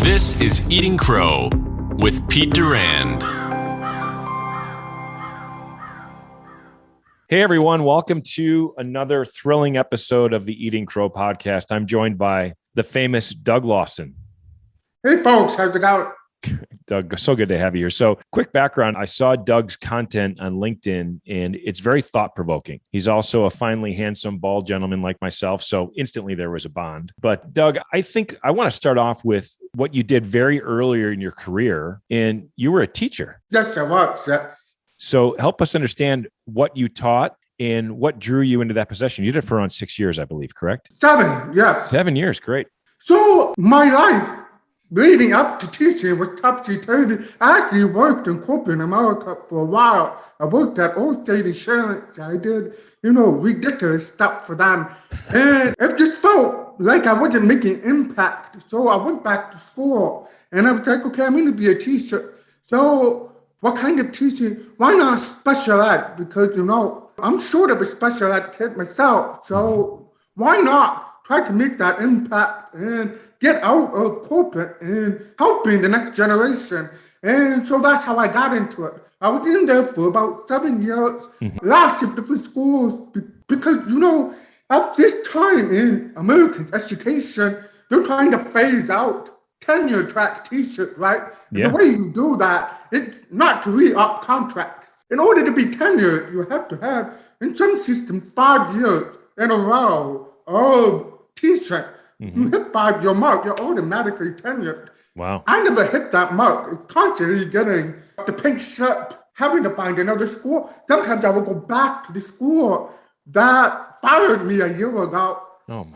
This is Eating Crow with Pete Durand. Hey everyone, welcome to another thrilling episode of the Eating Crow podcast. I'm joined by the famous Doug Lawson. Hey folks, how's it going? Doug, so good to have you here. So quick background, I saw Doug's content on LinkedIn and it's very thought-provoking. He's also a finely handsome, bald gentleman like myself. So instantly there was a bond. But Doug, I think I want to start off with what you did very earlier in your career. And you were a teacher. Yes, I was, yes. So help us understand what you taught and what drew you into that position. You did it for around 6 years, I believe, correct? 7, yes. 7 years, great. So my life leading up to teaching was topsy-turvy. I actually worked in corporate America for a while. I worked at Allstate Insurance. I did, ridiculous stuff for them. And it just felt like I wasn't making impact. So I went back to school and I was like, okay, I'm going to be a teacher. So what kind of teaching? Why not special ed? Because, I'm sort of a special ed kid myself. So why not try to make that impact and get out of corporate and helping the next generation? And so that's how I got into it. I was in there for about 7 years, lots of different schools, because, at this time in American education, they're trying to phase out tenure track teachers, right? Yeah. The way you do that is not to re-up contracts. In order to be tenured, you have to have, in some systems, 5 years in a row of teaching. You hit 5-year mark, you're automatically tenured. Wow. I never hit that mark. Constantly getting the pink slip, having to find another school. Sometimes I would go back to the school that fired me a year ago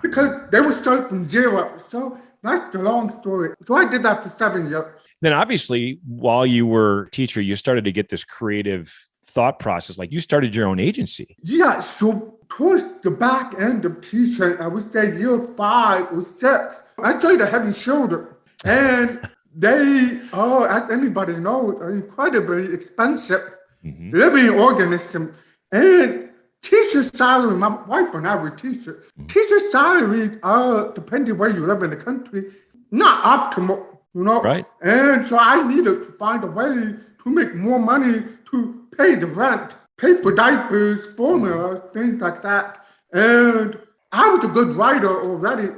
because they were starting from zero. So that's the long story. So I did that for 7 years. Then obviously, while you were a teacher, you started to get this creative thought process. Like you started your own agency. Yeah, so towards the back end of teaching, I would say year 5 or 6, I started a heavy shoulder. And they are, as anybody knows, are incredibly expensive living organism. And teacher salary, my wife and I were teachers. Teacher salaries are, depending where you live in the country, not optimal, Right. And so I needed to find a way to make more money to pay the rent, pay for diapers, formulas, things like that. And I was a good writer already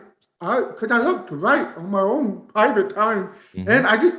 because I love to write on my own private time. And I just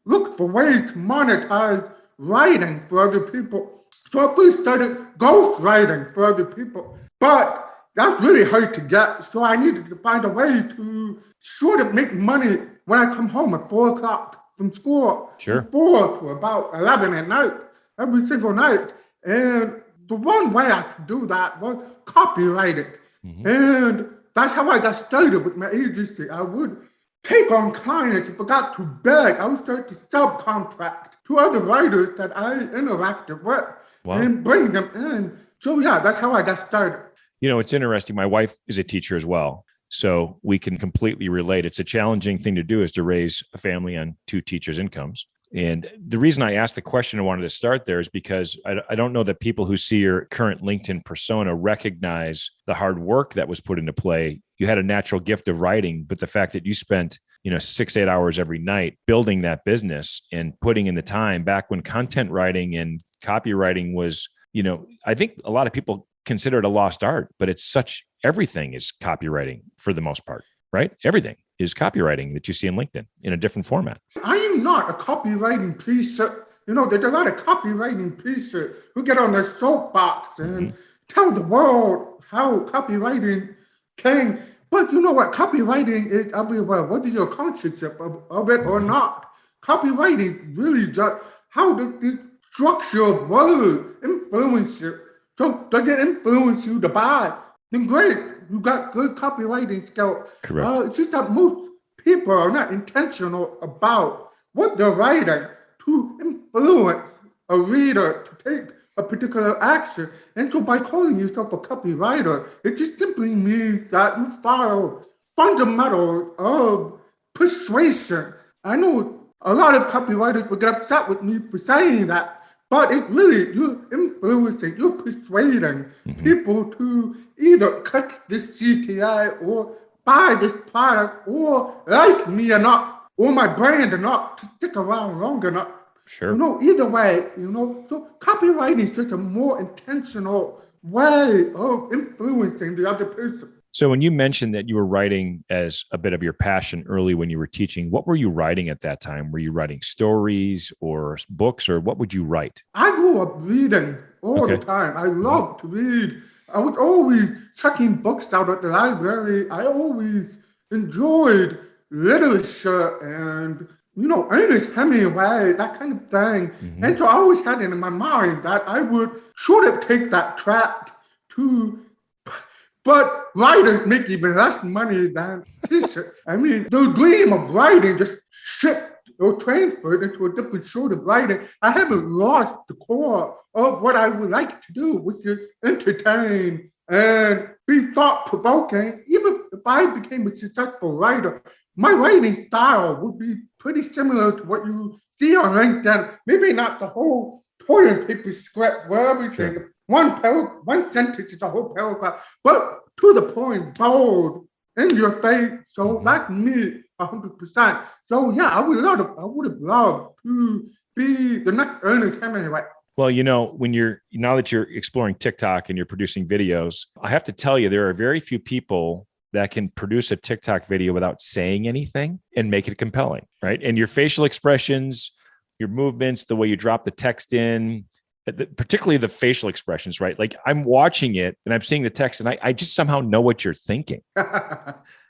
looked for ways to monetize writing for other people. So I first started ghost writing for other people. But that's really hard to get. So I needed to find a way to sort of make money when I come home at 4 o'clock from school. Sure. From 4 to about 11 at night, every single night. And the one way I could do that was copywriting. And that's how I got started with my agency. I would take on clients. If I got too big, I would start to subcontract to other writers that I interacted with and bring them in. So yeah, that's how I got started. It's interesting. My wife is a teacher as well. So we can completely relate. It's a challenging thing to do is to raise a family on 2 teachers' incomes. And the reason I asked the question I wanted to start there is because I don't know that people who see your current LinkedIn persona recognize the hard work that was put into play. You had a natural gift of writing, but the fact that you spent, 6-8 hours every night building that business and putting in the time back when content writing and copywriting was, I think a lot of people consider it a lost art, but everything is copywriting for the most part, right? Everything is copywriting that you see in LinkedIn in a different format. I am not a copywriting preacher. There's a lot of copywriting preachers who get on their soapbox and tell the world how copywriting came. But you know what? Copywriting is everywhere, whether you're conscious of it or not. Copywriting is really just how does this structure of words influence you? So does it influence you to buy? Then great, you got good copywriting skill. Correct. It's just that most people are not intentional about what they're writing to influence a reader to take a particular action. And so by calling yourself a copywriter, it just simply means that you follow fundamentals of persuasion. I know a lot of copywriters would get upset with me for saying that, but it really, you're influencing, you're persuading people to either click this CTA or buy this product or like me or not. or my brand enough to stick around long enough. Sure. Either way, so copywriting is just a more intentional way of influencing the other person. So when you mentioned that you were writing as a bit of your passion early when you were teaching, what were you writing at that time? Were you writing stories or books, or what would you write? I grew up reading all the time. I loved to read. I was always checking books out at the library. I always enjoyed literature and, Ernest Hemingway, that kind of thing. Mm-hmm. And so I always had it in my mind that I would sort of take that track to, but writers make even less money than teachers. I mean, the dream of writing just shipped or transferred into a different sort of writing. I haven't lost the core of what I would like to do, which is entertain and be thought-provoking. Even if I became a successful writer, my writing style would be pretty similar to what you see on LinkedIn. Maybe not the whole toilet paper script where everything, sure. One sentence is a whole paragraph, but to the point, bold, in your face. So that's me, 100%. So yeah, I would have loved to be the next Ernest Hemingway. Well, now that you're exploring TikTok and you're producing videos, I have to tell you, there are very few people that can produce a TikTok video without saying anything and make it compelling, right? And your facial expressions, your movements, the way you drop the text in, particularly the facial expressions, right? Like I'm watching it and I'm seeing the text and I just somehow know what you're thinking.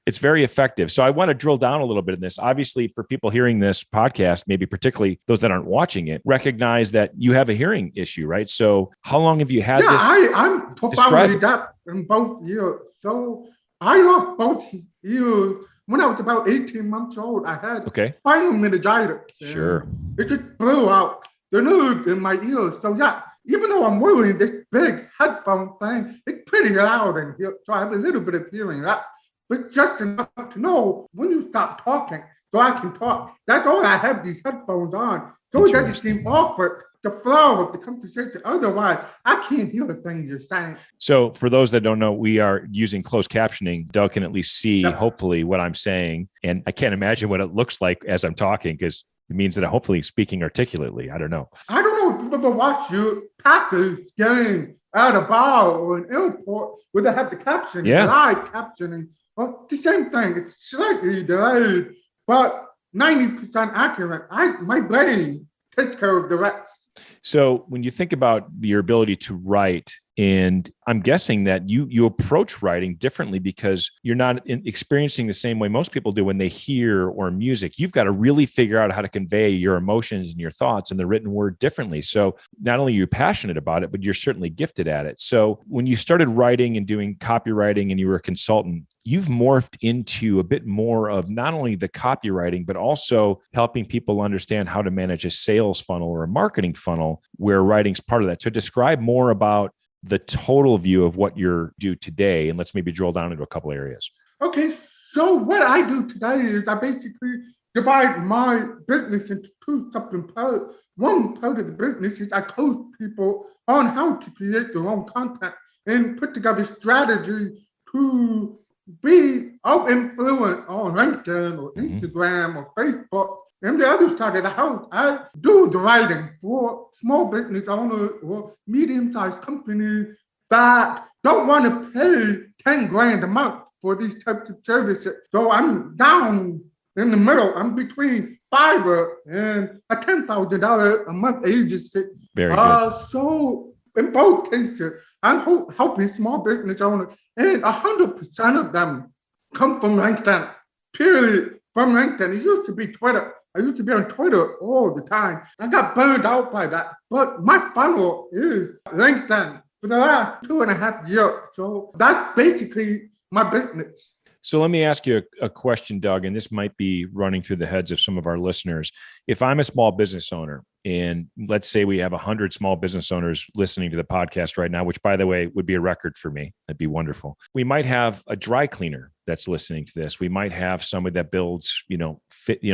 It's very effective. So I want to drill down a little bit in this. Obviously, for people hearing this podcast, maybe particularly those that aren't watching it, recognize that you have a hearing issue, right? So how long have you had this? I'm profoundly deaf in both ears. So I lost both ears when I was about 18 months old. I had spinal meningitis. Sure. It just blew out the nerve in my ears. So yeah, even though I'm wearing this big headphone thing, it's pretty loud in here. So I have a little bit of hearing that. But just enough to know when you stop talking so I can talk. That's all I have these headphones on. So it doesn't seem awkward to flow of the conversation. Otherwise, I can't hear the thing you're saying. So for those that don't know, we are using closed captioning. Doug can at least see, hopefully, what I'm saying. And I can't imagine what it looks like as I'm talking, because it means that I'm hopefully speaking articulately. I don't know. I don't know if you've ever watched your Packers game at a bar or an airport where they have the captioning, live captioning. Well, the same thing. It's slightly delayed, but 90% accurate. My brain takes care of the rest. So when you think about your ability to write, and I'm guessing that you approach writing differently because you're not experiencing the same way most people do when they hear or music. You've got to really figure out how to convey your emotions and your thoughts in the written word differently. So not only are you passionate about it, but you're certainly gifted at it. So when you started writing and doing copywriting and you were a consultant, you've morphed into a bit more of not only the copywriting, but also helping people understand how to manage a sales funnel or a marketing funnel where writing's part of that. So describe more about the total view of what you do today, and let's maybe drill down into a couple areas. Okay, so what I do today is I basically divide my business into two separate parts. One part of the business is I coach people on how to create their own content and put together strategy to be of influence on LinkedIn or Instagram or Facebook. And the other side of the house, I do the writing for small business owners or medium-sized companies that don't want to pay 10 grand a month for these types of services. So I'm down in the middle. I'm between Fiverr and a $10,000 a month agency. Very good. So in both cases, I'm helping small business owners, and 100% of them come from LinkedIn, period, from LinkedIn. It used to be Twitter. I used to be on Twitter all the time. I got burned out by that. But my funnel is LinkedIn for the last 2.5 years. So that's basically my business. So let me ask you a question, Doug, and this might be running through the heads of some of our listeners. If I'm a small business owner, and let's say we have 100 small business owners listening to the podcast right now, which, by the way, would be a record for me. That'd be wonderful. We might have a dry cleaner that's listening to this. We might have somebody that builds,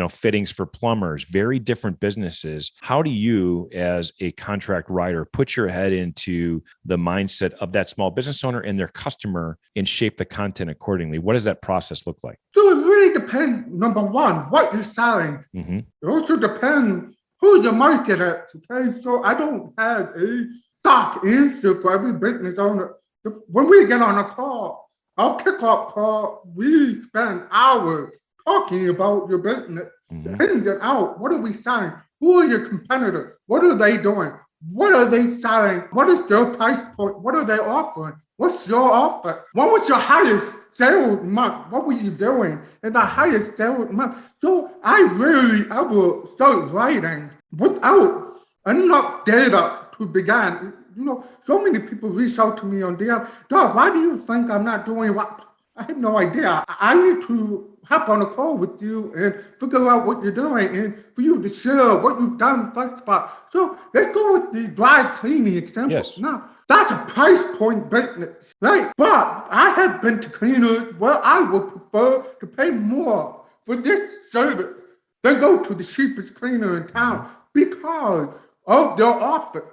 fittings for plumbers, very different businesses. How do you, as a contract writer, put your head into the mindset of that small business owner and their customer and shape the content accordingly? What does that process look like? So it really depends, number one, what you're selling. Mm-hmm. It also depends who your market at, okay? So I don't have a stock answer for every business owner. When we get on a call, our kickoff call, we spend hours talking about your business, Mm-hmm. the ins and outs. What are we selling? Who are your competitors? What are they doing? What are they selling? What is their price point? What are they offering? What's your offer? What was your highest sales month? What were you doing in the highest sales month? So I will start writing without enough data to begin. So many people reach out to me on DM. Dog, why do you think I'm not doing what? I have no idea. I need to hop on a call with you and figure out what you're doing and for you to share what you've done thus far. So let's go with the dry cleaning example. Yes. Now, that's a price point business, right? But I have been to cleaners where I would prefer to pay more for this service than go to the cheapest cleaner in town because of their offer.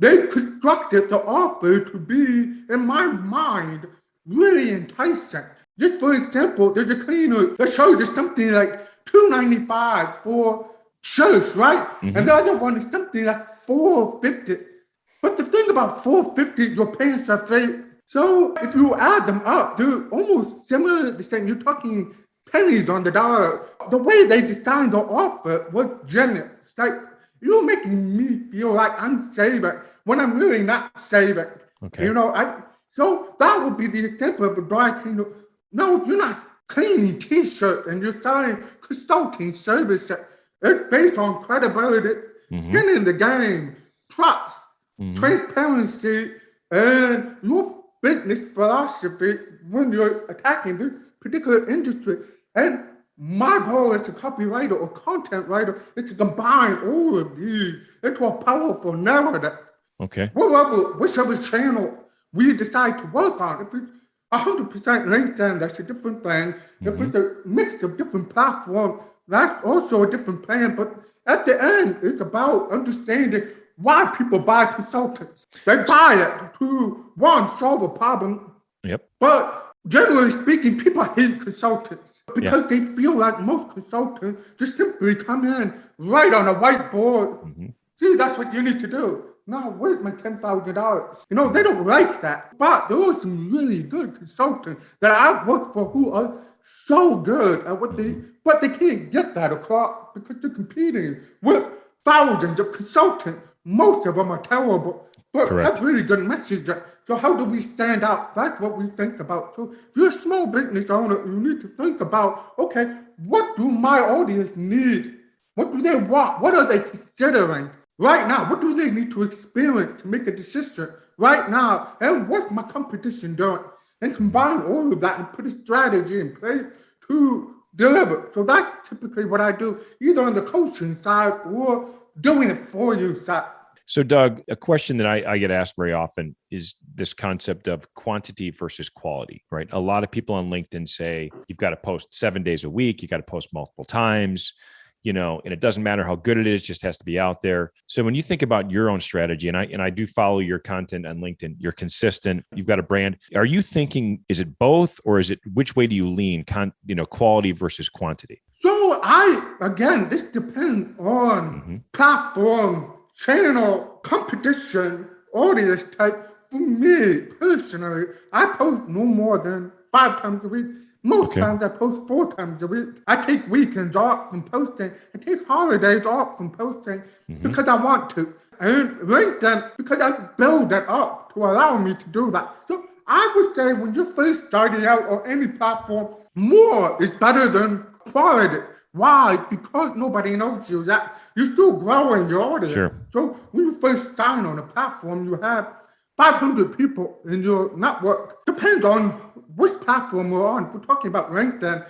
They constructed the offer to be, in my mind, really enticing. Just for example, there's a cleaner that shows us something like $295 for shirts, right? Mm-hmm. And the other one is something like $450. But the thing about $450, you're paying survey. So if you add them up, they're almost similar to the same. You're talking pennies on the dollar. The way they designed the offer was generous. Like, you're making me feel like I'm saving when I'm really not saving. Okay. So that would be the example of a dry cleaner. No, you're not cleaning T-shirts and you're selling consulting services. It's based on credibility, skin in the game, trust, transparency, and your business philosophy when you're attacking this particular industry. And my goal as a copywriter or content writer is to combine all of these into a powerful narrative. Okay. Whichever channel we decide to work on. If it's 100% LinkedIn, that's a different thing. If it's a mix of different platforms, that's also a different plan. But at the end, it's about understanding why people buy consultants. They buy it to, one, solve a problem. Yep. But generally speaking, people hate consultants because they feel like most consultants just simply come in, write on a whiteboard. See, that's what you need to do. Now, where's my $10,000? They don't like that. But there are some really good consultants that I work for who are so good at what but they can't get that across because they're competing with thousands of consultants. Most of them are terrible, but have really good messages. So how do we stand out? That's what we think about. So if you're a small business owner, you need to think about, okay, what do my audience need? What do they want? What are they considering? Right now, what do they need to experience to make a decision right now? And what's my competition doing? And combine all of that and put a strategy in place to deliver. So that's typically what I do, either on the coaching side or doing it for you side. So Doug, a question that I get asked very often is this concept of quantity versus quality, right? A lot of people on LinkedIn say, you've got to post 7 days a week. You got to post multiple times. And it doesn't matter how good it is, just has to be out there. So when you think about your own strategy, and I do follow your content on LinkedIn, you're consistent, you've got a brand. Are you thinking, is it both, or is it, which way do you lean, quality versus quantity? So this depends on platform, channel, competition, audience type. For me personally, I post no more than 5 times a week. Most times I post 4 times a week. I take weekends off from posting. I take holidays off from posting because I want to. And LinkedIn, because I build it up to allow me to do that. So I would say when you're first starting out on any platform, more is better than quality. Why? Because nobody knows you yet. You're still growing your audience. Sure. So when you first sign on a platform, you have 500 people in your network. Depends on which platform we're on. If we're talking about LinkedIn,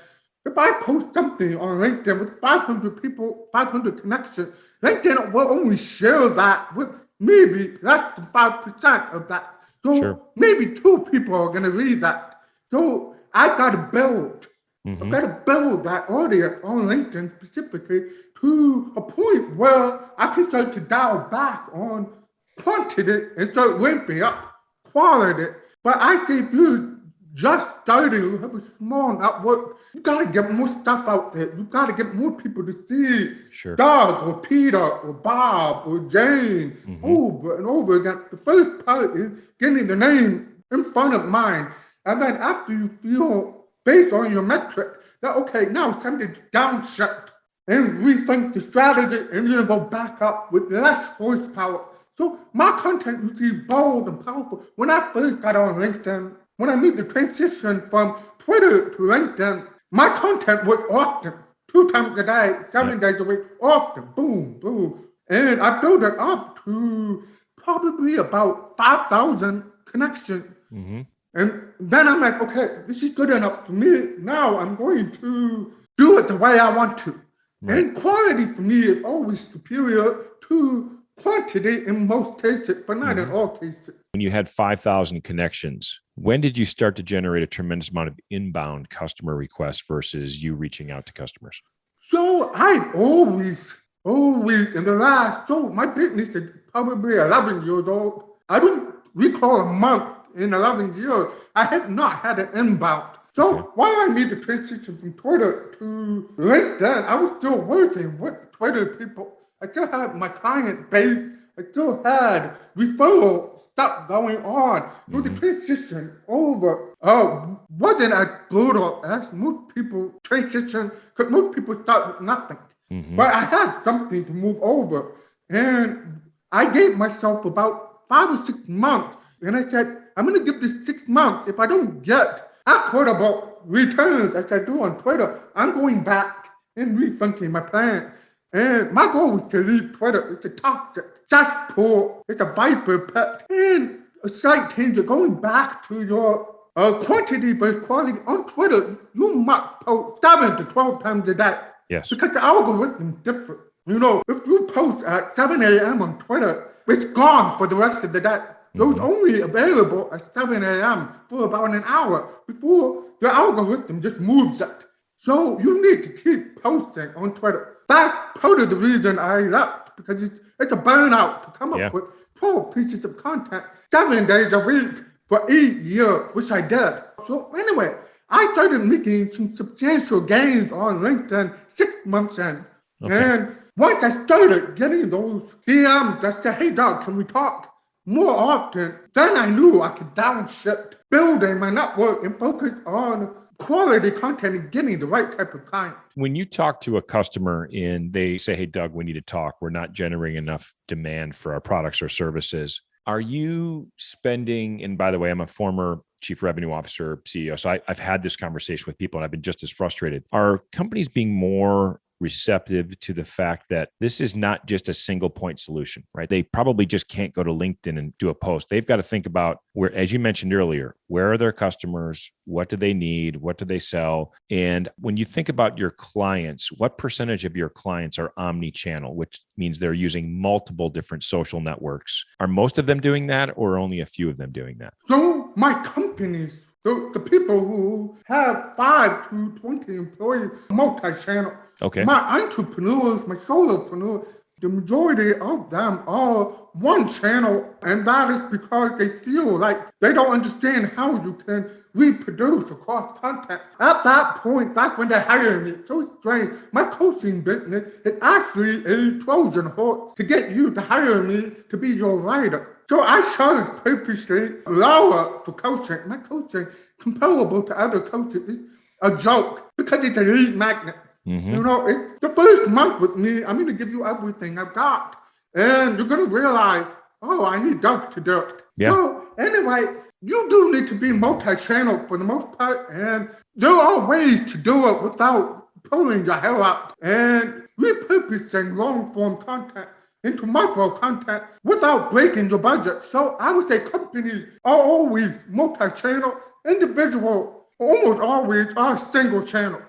if I post something on LinkedIn with 500 people, 500 connections, LinkedIn will only share that with maybe less than 5% of that. So maybe 2 people are going to read that. So I got to build. Mm-hmm. I've got to build that audience on LinkedIn specifically to a point where I can start to dial back on quantity and start ramping up quality. But I say if you're just starting, you have a small network, you got to get more stuff out there. You got to get more people to see Doug or Peter or Bob or Jane over and over again. The first part is getting the name in front of mine. And then after you feel, based on your metric, that, okay, now it's time to downshift and rethink the strategy and you're going to go back up with less horsepower. So my content you see bold and powerful. When I first got on LinkedIn, when I made the transition from Twitter to LinkedIn, my content was often, 2 times a day, 7 days a week, often, boom, boom. And I built it up to probably about 5,000 connections. And then I'm like, okay, this is good enough for me. Now I'm going to do it the way I want to. And quality for me is always superior to quantity in most cases, but not in all cases. When you had 5,000 connections, when did you start to generate a tremendous amount of inbound customer requests versus you reaching out to customers? So I always in the last, so my business is probably 11 years old. I don't recall a month in 11 years I have not had an inbound. So while I made the transition from Twitter to LinkedIn, I was still working with Twitter people. I still had my client base. I still had referral stuff going on. So the transition over wasn't as brutal as most people transition, because most people start with nothing. But I had something to move over. And I gave myself about 5 or 6 months. And I said, I'm going to give this 6 months. If I don't get equitable returns as I do on Twitter, I'm going back and rethinking my plan. And my goal was to leave Twitter. It's a toxic cesspool. It's a viper pit. And a slight change, going back to your quantity versus quality. On Twitter, you must post 7 to 12 times a day. Yes. Because the algorithm is different. You know, if you post at 7 a.m. on Twitter, it's gone for the rest of the day. So it's only available at 7 a.m. for about an hour before the algorithm just moves it. So you need to keep posting on Twitter. That's part of the reason I left, because it's a burnout to come up with 12 pieces of content 7 days a week for 8 years, which I did. So anyway, I started making some substantial gains on LinkedIn 6 months in. And once I started getting those DMs that said, hey, Doug, can we talk more often, then I knew I could downshift, building my network and focus on quality content and getting the right type of client. When you talk to a customer and they say, hey, Doug, we need to talk, we're not generating enough demand for our products or services, are you spending, and by the way, I'm a former chief revenue officer, CEO, so I've had this conversation with people and I've been just as frustrated. Are companies being more receptive to the fact that this is not just a single point solution, right? They probably just can't go to LinkedIn and do a post. They've got to think about where, as you mentioned earlier, where are their customers? What do they need? What do they sell? And when you think about your clients, what percentage of your clients are omni-channel, which means they're using multiple different social networks? Are most of them doing that, or only a few of them doing that? So my companies, the people who have 5 to 20 employees, multi-channel. Okay. My entrepreneurs, my solopreneurs, the majority of them are one channel, and that is because they feel like they don't understand how you can reproduce across content. At that point, that's when they hire me. So strange. My coaching business is actually a Trojan horse to get you to hire me to be your writer. So I started purposely lower for coaching. My coaching, comparable to other coaches, is a joke because it's a lead magnet. You know, it's the first month with me, I'm going to give you everything I've got. And you're going to realize, oh, I need Doug to do it. Yeah. So anyway, you do need to be multi-channel for the most part. And there are ways to do it without pulling your hair out and repurposing long-form content into micro content without breaking your budget. So I would say companies are always multi-channel. Individual almost always are single channels.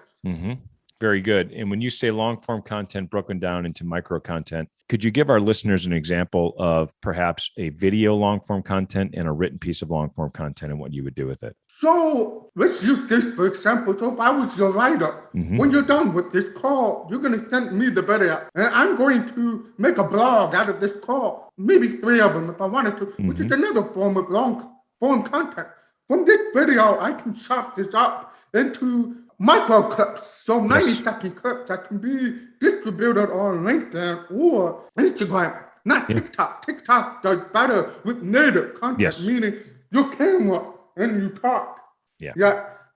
Very good. And when you say long form content broken down into micro content, could you give our listeners an example of perhaps a video long form content and a written piece of long form content and what you would do with it? So let's use this for example. So if I was your writer, when you're done with this call, you're going to send me the video. And I'm going to make a blog out of this call, maybe 3 of them if I wanted to, which is another form of long form content. From this video, I can chop this up into micro clips, so 90-second clips that can be distributed on LinkedIn or Instagram, not TikTok. TikTok does better with native content, meaning your camera and you talk.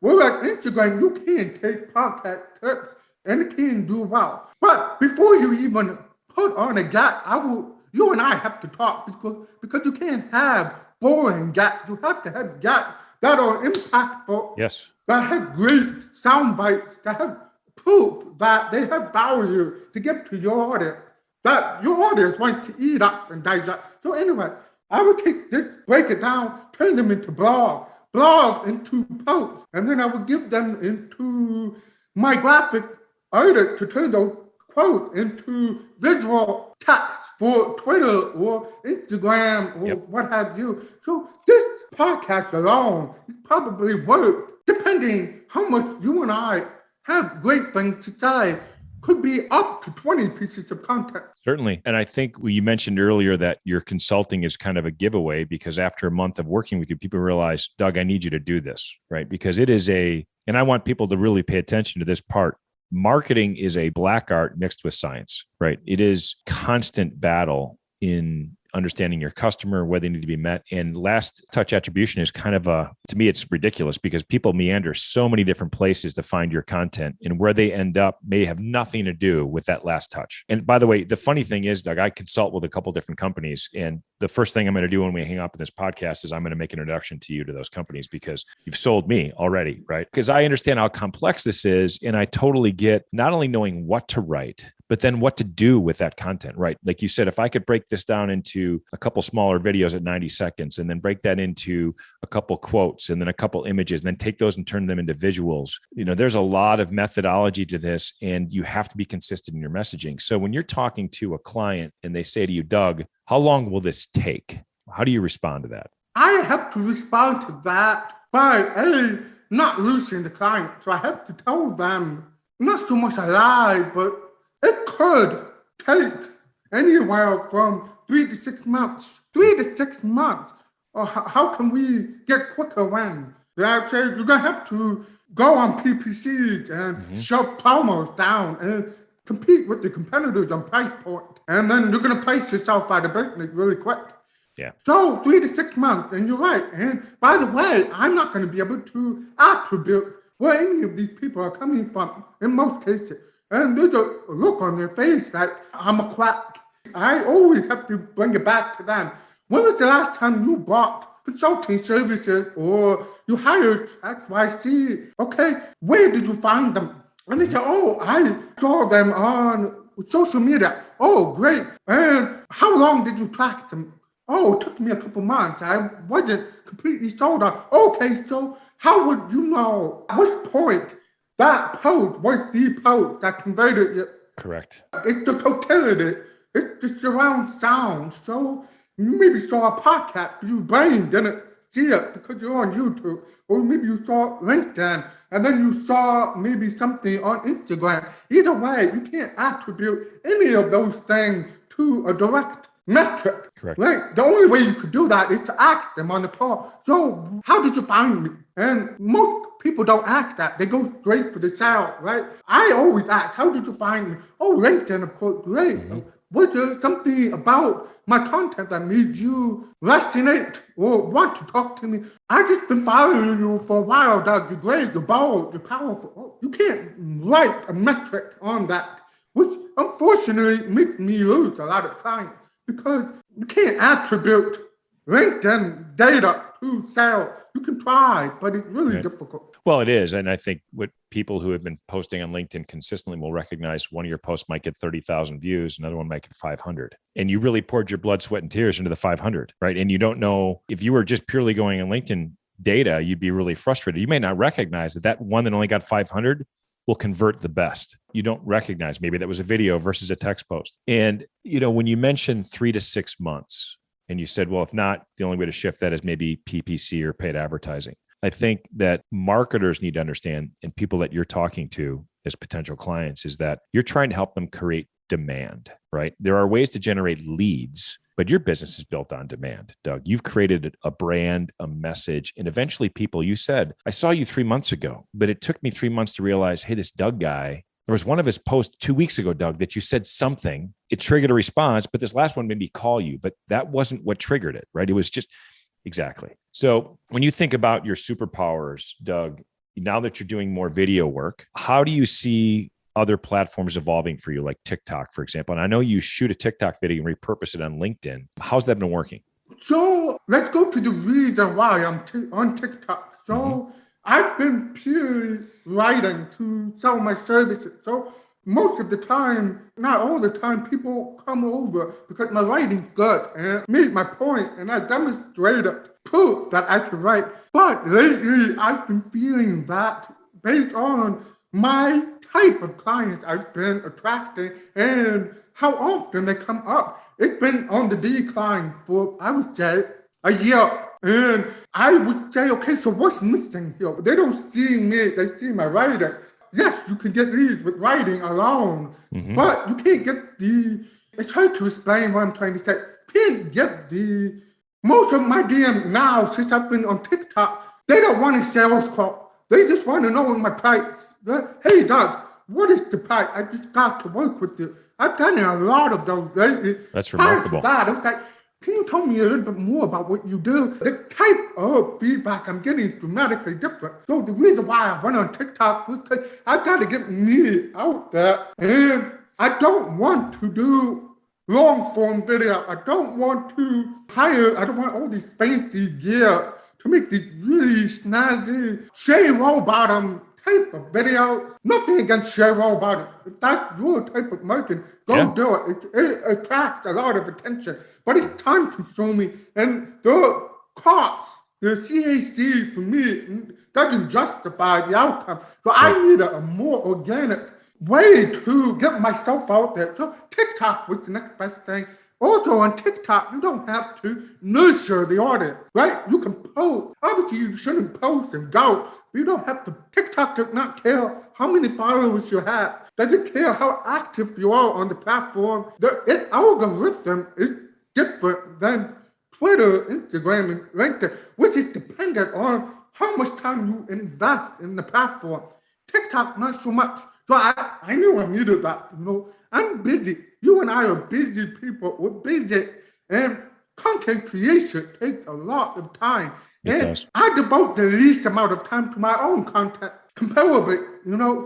Whereas Instagram, you can take podcast clips and it can do well. But before you even put on a gap, you and I have to talk because you can't have boring gaps. You have to have gaps that are impactful. Yes. That have great sound bites, that have proof that they have value to give to your audience, that your audience wants to eat up and digest. So anyway, I would take this, break it down, turn them into blog into posts, and then I would give them into my graphic edit to turn those quotes into visual text for Twitter or Instagram or what have you. So this podcast alone is probably worth, depending how much you and I have great things to say, could be up to 20 pieces of content. Certainly. And I think you mentioned earlier that your consulting is kind of a giveaway because after a month of working with you, people realize, Doug, I need you to do this, right? Because it is and I want people to really pay attention to this part. Marketing is a black art mixed with science, right? It is constant battle in understanding your customer, where they need to be met. And last touch attribution is kind of to me, it's ridiculous because people meander so many different places to find your content, and where they end up may have nothing to do with that last touch. And by the way, the funny thing is, Doug, I consult with a couple different companies, and the first thing I'm going to do when we hang up in this podcast is I'm going to make an introduction to you to those companies because you've sold me already, right? Because I understand how complex this is. And I totally get not only knowing what to write, but then what to do with that content, right? Like you said, if I could break this down into a couple smaller videos at 90 seconds and then break that into a couple quotes and then a couple images and then take those and turn them into visuals, there's a lot of methodology to this and you have to be consistent in your messaging. So when you're talking to a client and they say to you, Doug, how long will this take? How do you respond to that? I have to respond to that by not losing the client. So I have to tell them not so much a lie, but it could take anywhere from 3 to 6 months. 3 to 6 months. Or how can we get quicker wins? You're going to have to go on PPCs and shove promos down and compete with the competitors on price point. And then you're going to price yourself out of business really quick. Yeah. So 3 to 6 months, and you're right. And by the way, I'm not going to be able to attribute where any of these people are coming from in most cases. And there's a look on their face that I'm a quack. I always have to bring it back to them. When was the last time you bought consulting services or you hired XYZ? Okay, where did you find them? And they say, I saw them on social media. Oh, great. And how long did you track them? Oh, it took me a couple months. I wasn't completely sold out. Okay, so how would you know at which point that post was the post that converted you? Correct. It's the totality. It's the surround sound. So you maybe saw a podcast, but your brain didn't see it because you're on YouTube. Or maybe you saw LinkedIn, and then you saw maybe something on Instagram. Either way, you can't attribute any of those things to a direct metric. Correct. Right? The only way you could do that is to ask them on the call. So how did you find me? And most people don't ask that. They go straight for the sale, right? I always ask, how did you find me? Oh, LinkedIn, of course, great. Was there something about my content that made you resonate or want to talk to me? I've just been following you for a while, Doug. You're great, you're bold, you're powerful. Oh, you can't write a metric on that, which unfortunately makes me lose a lot of clients because you can't attribute LinkedIn data to sales. You can try, but it's really difficult. Well, it is. And I think what people who have been posting on LinkedIn consistently will recognize one of your posts might get 30,000 views, another one might get 500. And you really poured your blood, sweat, and tears into the 500, right? And you don't know if you were just purely going on LinkedIn data, you'd be really frustrated. You may not recognize that one that only got 500 will convert the best. You don't recognize maybe that was a video versus a text post. And, when you mentioned 3 to 6 months and you said, well, if not, the only way to shift that is maybe PPC or paid advertising. I think that marketers need to understand, and people that you're talking to as potential clients, is that you're trying to help them create demand, right? There are ways to generate leads, but your business is built on demand, Doug. You've created a brand, a message, and eventually people, you said, I saw you 3 months ago, but it took me 3 months to realize, hey, this Doug guy, there was one of his posts 2 weeks ago, Doug, that you said something, it triggered a response, but this last one made me call you, but that wasn't what triggered it, right? It was just, exactly. So when you think about your superpowers, Doug, now that you're doing more video work, how do you see other platforms evolving for you, like TikTok, for example? And I know you shoot a TikTok video and repurpose it on LinkedIn. How's that been working? So let's go to the reason why I'm on TikTok. So I've been purely writing to sell my services. So most of the time, not all the time, people come over because my writing's good and made my point, and I demonstrated proof that I can write. But lately, I've been feeling that based on my type of clients I've been attracting and how often they come up. It's been on the decline for, I would say, a year. And I would say, okay, so what's missing here? They don't see me, they see my writing. Yes, you can get leads with writing alone, but you can't get it's hard to explain what I'm trying to say. You can't get most of my DM now, since I've been on TikTok, they don't want a sales call. They just want to know my price. Hey, Doug, what is the price? I just got to work with you. I've done a lot of those lately. That's remarkable. I was like, can you tell me a little bit more about what you do? The type of feedback I'm getting is dramatically different. So the reason why I went on TikTok was because I've got to get me out there. And I don't want to do long form video. I don't want all these fancy gear to make these really snazzy Shea Roll Bottom type of videos. Nothing against Shea Roll Bottom. If that's your type of marketing, go do it. It attracts a lot of attention, but it's time consuming, and the cost, the CAC for me doesn't justify the outcome. So I need a more organic way to get myself out there. So TikTok was the next best thing. Also on TikTok, you don't have to nurture the audience, right? You can post. Obviously, you shouldn't post and go. You don't have to. TikTok does not care how many followers you have. Doesn't care how active you are on the platform. The algorithm is different than Twitter, Instagram, and LinkedIn, which is dependent on how much time you invest in the platform. TikTok, not so much. So I knew I needed that. I'm busy. You and I are busy people. We're busy. And content creation takes a lot of time. And I devote the least amount of time to my own content, comparably,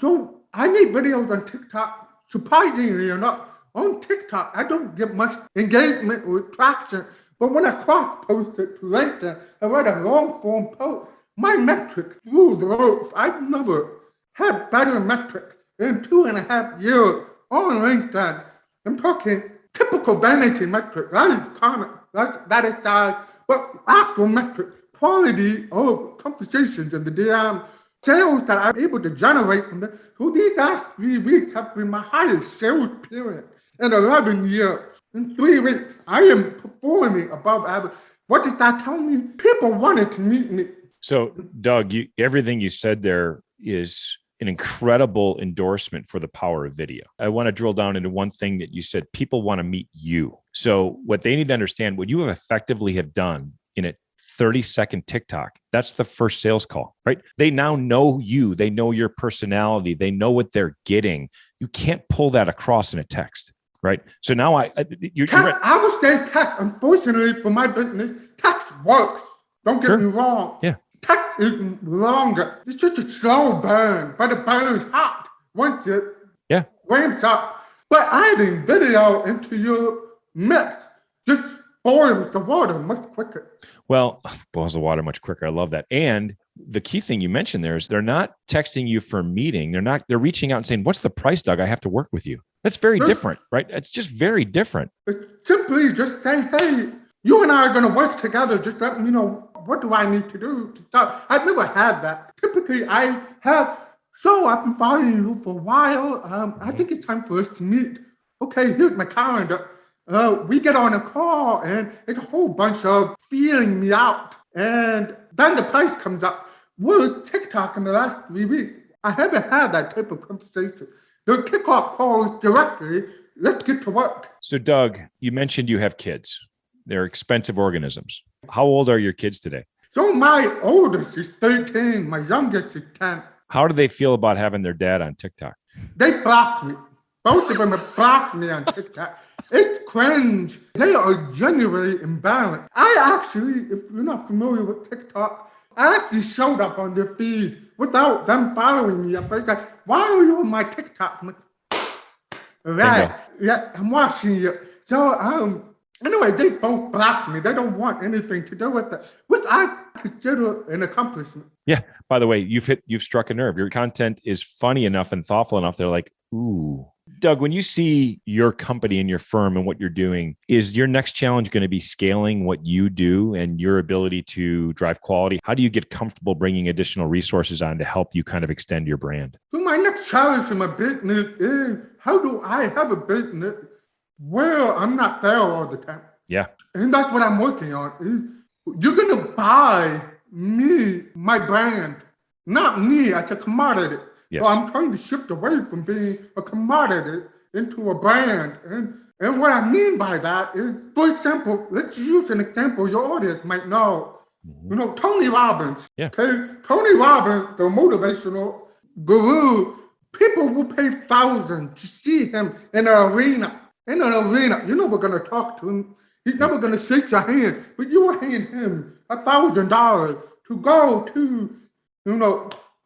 So I make videos on TikTok. Surprisingly enough, on TikTok, I don't get much engagement or traction. But when I cross-post it to LinkedIn, I write a long-form post, my metrics through the roof. I've never had better metrics in 2.5 years on LinkedIn. I'm talking typical vanity metric. That is common. That is size. But actual metric, quality of conversations in the DM, sales that I'm able to generate from them. So these last 3 weeks have been my highest sales period in 11 years. In 3 weeks, I am performing above average. What does that tell me? People wanted to meet me. So, Doug, everything you said there is an incredible endorsement for the power of video. I want to drill down into one thing that you said. People want to meet you. So what they need to understand, what you have effectively have done in a 30-second TikTok, that's the first sales call, right? They now know you. They know your personality. They know what they're getting. You can't pull that across in a text, right? So now you're right. I would say text. Unfortunately for my business, text works. Don't get me wrong. Yeah. Text is longer. It's just a slow burn, but it burns hot once it ramps up. But adding video into your mix just boils the water much quicker. Well, boils the water much quicker. I love that. And the key thing you mentioned there is they're not texting you for a meeting. They're reaching out and saying, what's the price, Doug? I have to work with you. That's very different, right? It's just very different. It's simply just saying, hey, you and I are going to work together. Just let me know, what do I need to do to start? I've never had that. Typically, I have So I've been following you for a while. I think it's time for us to meet. Okay, here's my calendar. We get on a call and it's a whole bunch of feeling me out. And then the price comes up. Where's TikTok in the last 3 weeks? I haven't had that type of conversation. The kickoff calls directly. Let's get to work. So, Doug, you mentioned you have kids. They're expensive organisms. How old are your kids today? So my oldest is 13. My youngest is 10. How do they feel about having their dad on TikTok? They blocked me. Both of them have blocked me on TikTok. It's cringe. They are genuinely imbalanced. I actually, if you're not familiar with TikTok, I actually showed up on their feed without them following me. I'm like, why are you on my TikTok? I'm like, right. Yeah, I'm watching you. So, anyway, they both blocked me. They don't want anything to do with it, which I consider an accomplishment. Yeah. By the way, you've struck a nerve. Your content is funny enough and thoughtful enough. They're like, ooh. Doug, when you see your company and your firm and what you're doing, is your next challenge going to be scaling what you do and your ability to drive quality? How do you get comfortable bringing additional resources on to help you kind of extend your brand? So my next challenge in my business is, how do I have a business where I'm not there all the time? Yeah. And that's what I'm working on. Is you're going to buy me, my brand, not me as a commodity. Yes. So I'm trying to shift away from being a commodity into a brand. And what I mean by that is, for example, let's use an example your audience might know. Mm-hmm. You know, Tony Robbins. Yeah. Okay. Tony Robbins, the motivational guru, people will pay thousands to see him in an arena. In an arena. You're never going to talk to him. He's never going to shake your hand. But you will hand him $1,000 to go to,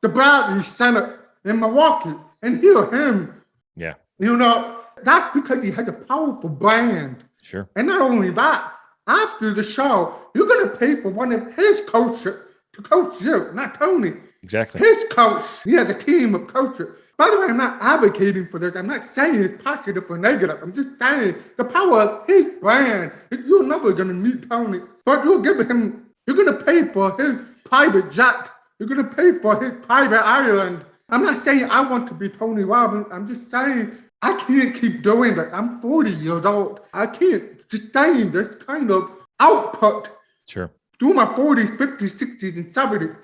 the Bradley Center in Milwaukee and hear him. Yeah. That's because he has a powerful brand. Sure. And not only that, after the show, you're going to pay for one of his coaches to coach you, not Tony. Exactly. His coach. He has a team of coaches. By the way, I'm not advocating for this. I'm not saying it's positive or negative. I'm just saying the power of his brand. You're never going to meet Tony, but you're going to pay for his private jet. You're going to pay for his private island. I'm not saying I want to be Tony Robbins. I'm just saying I can't keep doing that. I'm 40 years old. I can't sustain this kind of output. Sure. Through my 40s, 50s, 60s, and 70s.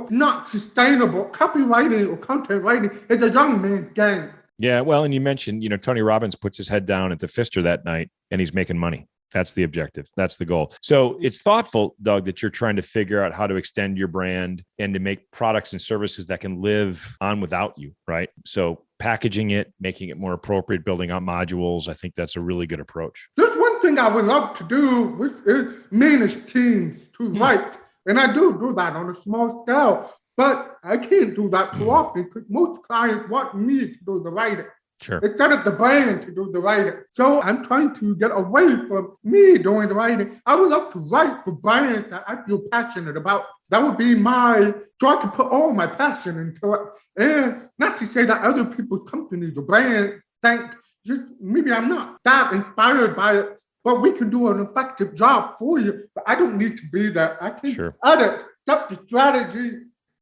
Not sustainable. Copywriting or content writing is a young man's game. Yeah, well, and you mentioned, Tony Robbins puts his head down at the Pfister that night and he's making money. That's the objective. That's the goal. So it's thoughtful, Doug, that you're trying to figure out how to extend your brand and to make products and services that can live on without you, right? So packaging it, making it more appropriate, building out modules. I think that's a really good approach. There's one thing I would love to do is manage teams to write. And I do that on a small scale, but I can't do that too often because most clients want me to do the writing. Sure. Instead of the brand to do the writing. So I'm trying to get away from me doing the writing. I would love to write for brands that I feel passionate about. That would be so I can put all my passion into it. And not to say that other people's companies or brands maybe I'm not that inspired by it, but we can do an effective job for you. But I don't need to be that. I can edit, set the strategy,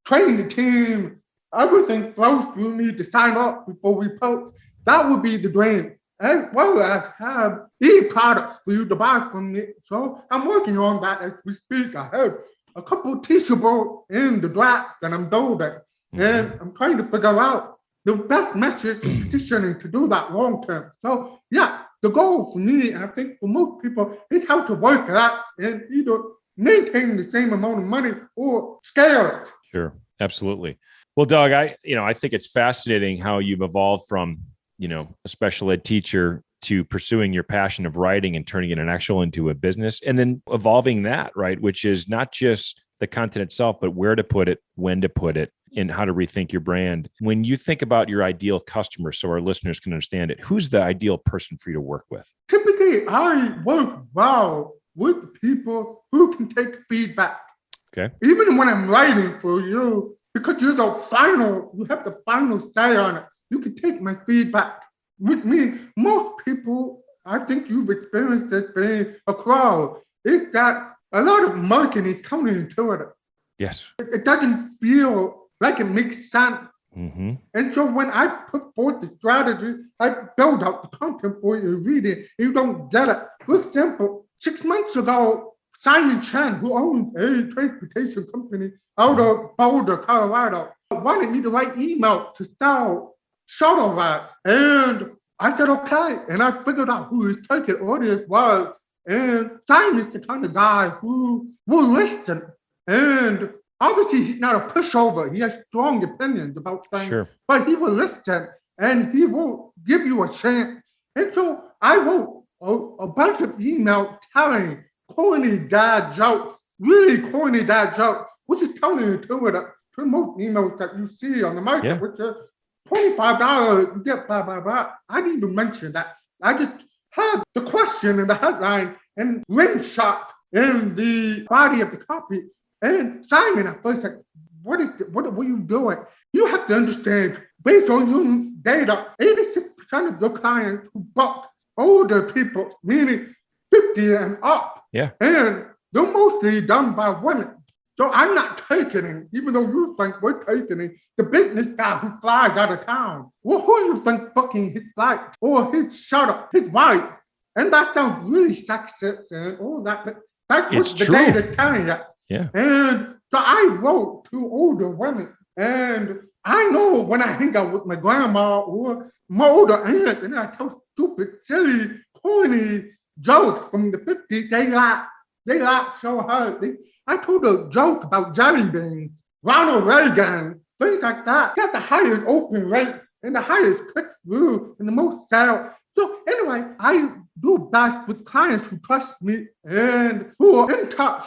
train the team. Everything flows through me to sign up before we post. That would be the dream, as well as have e-products for you to buy from me. So I'm working on that as we speak. I have a couple of teachables in the draft that I'm building, and I'm trying to figure out the best message and positioning to do that long term. So yeah, the goal for me, and I think for most people, is how to work that and either maintain the same amount of money or scale it. Sure, absolutely. Well, Doug, I think it's fascinating how you've evolved from, a special ed teacher to pursuing your passion of writing and turning it into a business, and then evolving that, right? Which is not just the content itself, but where to put it, when to put it, and how to rethink your brand. When you think about your ideal customer, so our listeners can understand it, who's the ideal person for you to work with? Typically, I work well with people who can take feedback. Okay. Even when I'm writing for you, because you have the final say on it. You can take my feedback. With me, most people, I think you've experienced this being a crowd, is that a lot of marketing is counterintuitive. Yes. It doesn't feel like it makes sense Mm-hmm. And so when I put forth the strategy, I build out the content for you to read it. You don't get it. For example, 6 months ago, Simon Chan, who owns a transportation company out of Boulder, Colorado, wanted me to write email to sell shuttle rides. And I said, okay. And I figured out who his target audience was. And Simon's the kind of guy who will listen. And obviously, he's not a pushover. He has strong opinions about things. Sure. But he will listen and he will give you a chance. And so I wrote a bunch of emails telling corny dad jokes, really corny dad jokes, which is telling you to most emails that you see on the market, which are $25, you get blah, blah, blah. I didn't even mention that. I just had the question in the headline and rim shot in the body of the copy. And Simon at first said, what are you doing? You have to understand, based on your data, 86% of your clients who book older people, meaning 50 and up. Yeah. And they're mostly done by women. So I'm not taking, even though you think we're taking the business guy who flies out of town. Well, who do you think booking his flight or his shuttle, his wife? And that sounds really sexist and all that, but that's what the data telling you. Yeah. And so I wrote to older women. And I know when I hang out with my grandma or my older aunt and I tell stupid, silly, corny jokes from the 50s, they laugh so hard. I told a joke about jelly beans, Ronald Reagan, things like that. He had the highest open rate and the highest click-through and the most sales. So anyway, I do best with clients who trust me and who are in touch.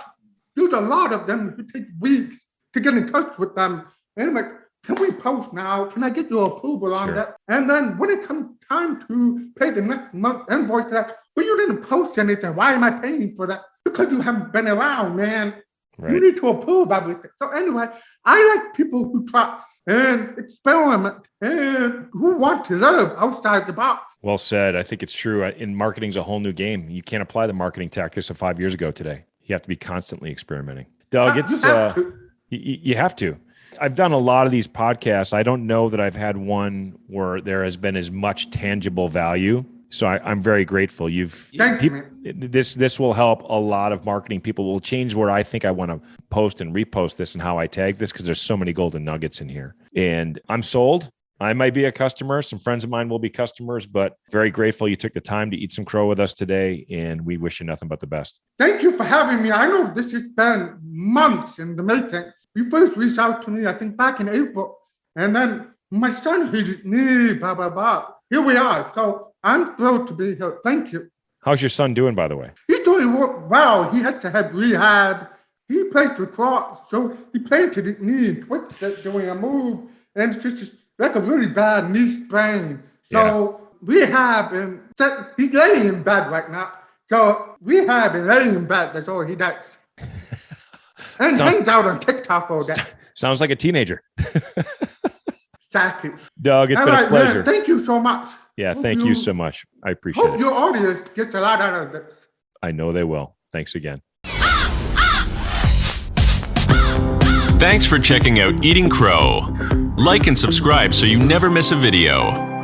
There's a lot of them who take weeks to get in touch with them. And I'm like, can we post now? Can I get your approval on that? And then when it comes time to pay the next month invoice that, but you didn't post anything. Why am I paying for that? Because you haven't been around, man. Right. You need to approve everything. So anyway, I like people who trust and experiment and who want to live outside the box. Well said. I think it's true. In marketing is a whole new game. You can't apply the marketing tactics of 5 years ago today. You have to be constantly experimenting. Doug, you have to. I've done a lot of these podcasts. I don't know that I've had one where there has been as much tangible value. So I'm very grateful. Thanks, man. This will help a lot of marketing people. Will change where I think I want to post and repost this and how I tag this, because there's so many golden nuggets in here. And I'm sold. I might be a customer. Some friends of mine will be customers, but very grateful you took the time to eat some crow with us today. And we wish you nothing but the best. Thank you for having me. I know this has been months in the making. You first reached out to me, I think back in April. And then my son hit me, blah, blah, blah. Here we are. So I'm thrilled to be here. Thank you. How's your son doing, by the way? He's doing well. He had to have rehab. He plays lacrosse. So he planted his knee and twisted it doing a move. And it's just like a really bad knee sprain. So rehab, and he's laying in bed right now. So rehab and laying in bed, that's all he does. And hangs out on TikTok all day. Sounds like a teenager. Exactly. Doug, it's been a pleasure. Man, thank you so much. Yeah, thank you so much. I appreciate it. Hope your audience gets a lot out of this. I know they will. Thanks again. Thanks for checking out Eating Crow. Like and subscribe so you never miss a video.